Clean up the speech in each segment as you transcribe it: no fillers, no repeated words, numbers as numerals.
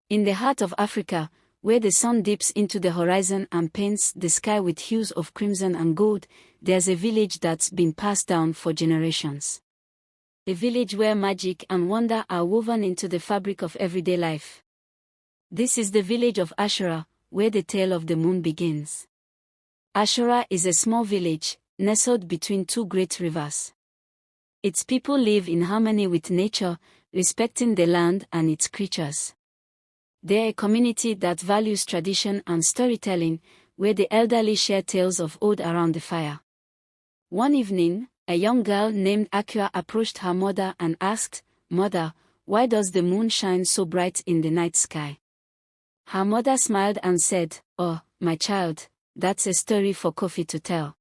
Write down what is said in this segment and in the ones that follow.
In the heart of Africa, where the sun dips into the horizon and paints the sky with hues of crimson and gold, there's a village that's been passed down for generations. A village where magic and wonder are woven into the fabric of everyday life. This is the village of Ashura, where the tale of the moon begins. Ashura is a small village, nestled between two great rivers. Its people live in harmony with nature, respecting the land and its creatures. They're a community that values tradition and storytelling, where the elderly share tales of old around the fire. One evening, a young girl named Akua approached her mother and asked, "Mother, why does the moon shine so bright in the night sky?" Her mother smiled and said, "Oh, my child, that's a story for Kofi to tell."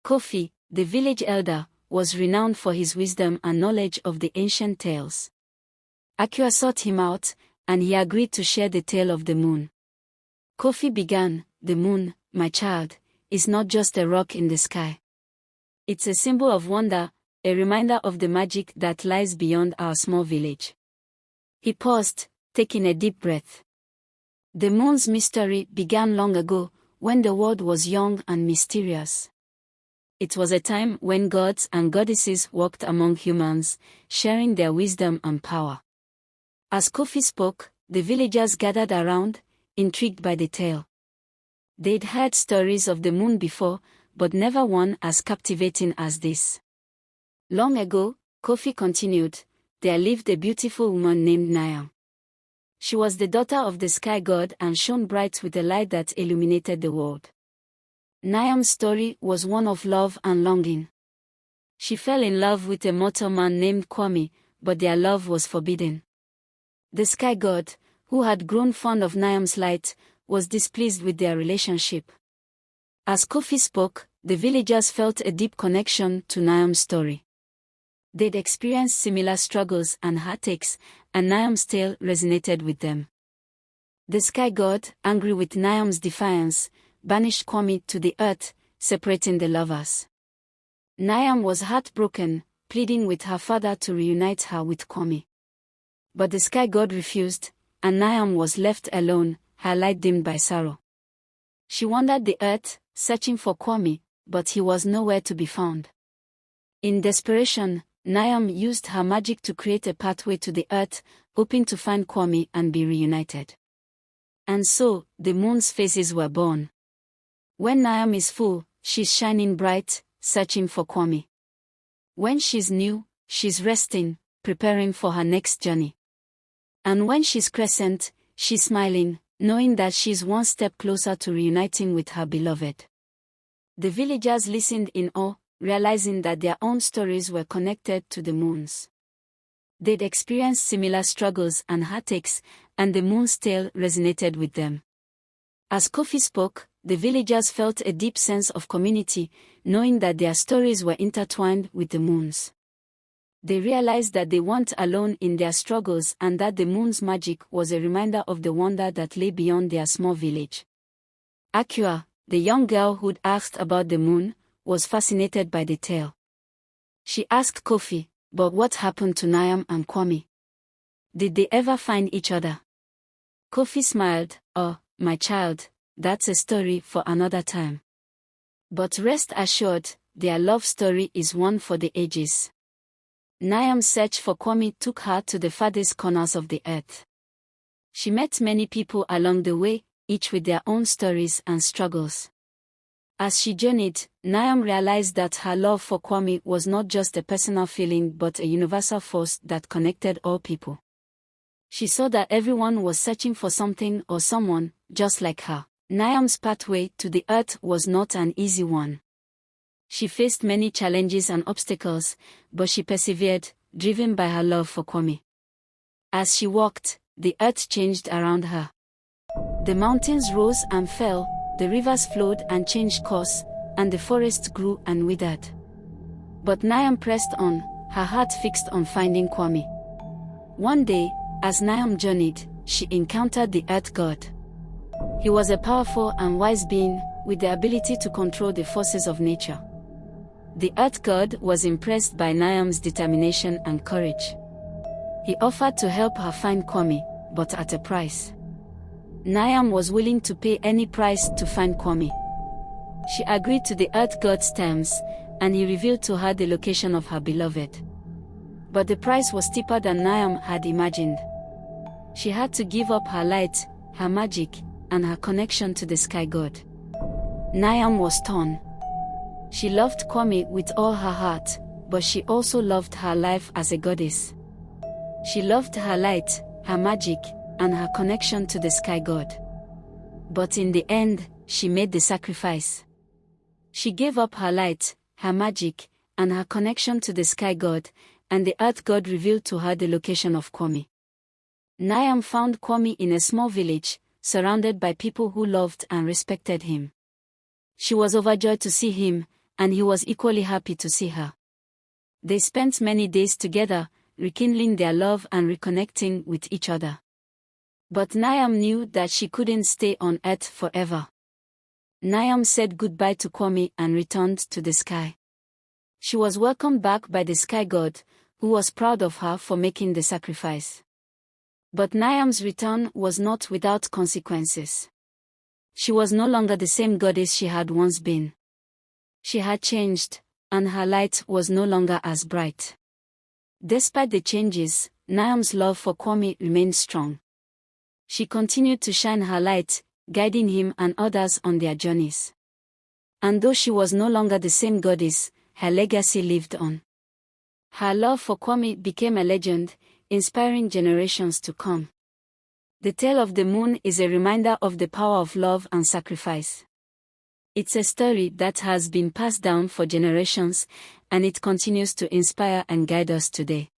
Kofi, the village elder, was renowned for his wisdom and knowledge of the ancient tales. Akua sought him out, and he agreed to share the tale of the moon. Kofi began, "The moon, my child, is not just a rock in the sky. It's a symbol of wonder, a reminder of the magic that lies beyond our small village." He paused, taking a deep breath. The moon's mystery began long ago, when the world was young and mysterious. It was a time when gods and goddesses walked among humans, sharing their wisdom and power. As Kofi spoke, the villagers gathered around, intrigued by the tale. They'd heard stories of the moon before, but never one as captivating as this. Long ago, Kofi continued, there lived a beautiful woman named Niam. She was the daughter of the sky god and shone bright with a light that illuminated the world. Niam's story was one of love and longing. She fell in love with a mortal man named Kwame, but their love was forbidden. The sky god, who had grown fond of Niam's light, was displeased with their relationship. As Kofi spoke, the villagers felt a deep connection to Niam's story. They'd experienced similar struggles and heartaches, and Niam's tale resonated with them. The sky god, angry with Niam's defiance, banished Kwame to the earth, separating the lovers. Niam was heartbroken, pleading with her father to reunite her with Kwame. But the sky god refused, and Niam was left alone, her light dimmed by sorrow. She wandered the earth, searching for Kwame, but he was nowhere to be found. In desperation, Niam used her magic to create a pathway to the earth, hoping to find Kwame and be reunited. And so, the moon's phases were born. When Niam is full, she's shining bright, searching for Kwame. When she's new, she's resting, preparing for her next journey. And when she's crescent, she's smiling, knowing that she's one step closer to reuniting with her beloved. The villagers listened in awe, realizing that their own stories were connected to the moon's. They'd experienced similar struggles and heartaches, and the moon's tale resonated with them. As Kofi spoke, the villagers felt a deep sense of community, knowing that their stories were intertwined with the moon's. They realized that they weren't alone in their struggles and that the moon's magic was a reminder of the wonder that lay beyond their small village. Akua, the young girl who'd asked about the moon, was fascinated by the tale. She asked Kofi, "But what happened to Niam and Kwame? Did they ever find each other?" Kofi smiled, "Oh, my child, that's a story for another time. But rest assured, their love story is one for the ages." Niam's search for Kwame took her to the farthest corners of the earth. She met many people along the way, each with their own stories and struggles. As she journeyed, Niam realized that her love for Kwame was not just a personal feeling but a universal force that connected all people. She saw that everyone was searching for something or someone, just like her. Niam's pathway to the earth was not an easy one. She faced many challenges and obstacles, but she persevered, driven by her love for Kwame. As she walked, the earth changed around her. The mountains rose and fell, the rivers flowed and changed course, and the forests grew and withered. But Niam pressed on, her heart fixed on finding Kwame. One day, as Niam journeyed, she encountered the earth god. He was a powerful and wise being, with the ability to control the forces of nature. The earth god was impressed by Niam's determination and courage. He offered to help her find Kwame, but at a price. Niam was willing to pay any price to find Kwame. She agreed to the earth god's terms, and he revealed to her the location of her beloved. But the price was steeper than Niam had imagined. She had to give up her light, her magic, and her connection to the sky god. Niam was torn. She loved Kwame with all her heart, but she also loved her life as a goddess. She loved her light, her magic, and her connection to the sky god. But in the end, she made the sacrifice. She gave up her light, her magic, and her connection to the sky god, and the earth god revealed to her the location of Kwame. Niam found Kwame in a small village, surrounded by people who loved and respected him. She was overjoyed to see him, and he was equally happy to see her. They spent many days together, rekindling their love and reconnecting with each other. But Niam knew that she couldn't stay on earth forever. Niam said goodbye to Kwame and returned to the sky. She was welcomed back by the sky god, who was proud of her for making the sacrifice. But Niam's return was not without consequences. She was no longer the same goddess she had once been. She had changed, and her light was no longer as bright. Despite the changes, Niam's love for Kwame remained strong. She continued to shine her light, guiding him and others on their journeys. And though she was no longer the same goddess, her legacy lived on. Her love for Kwame became a legend, inspiring generations to come. The tale of the moon is a reminder of the power of love and sacrifice. It's a story that has been passed down for generations, and it continues to inspire and guide us today.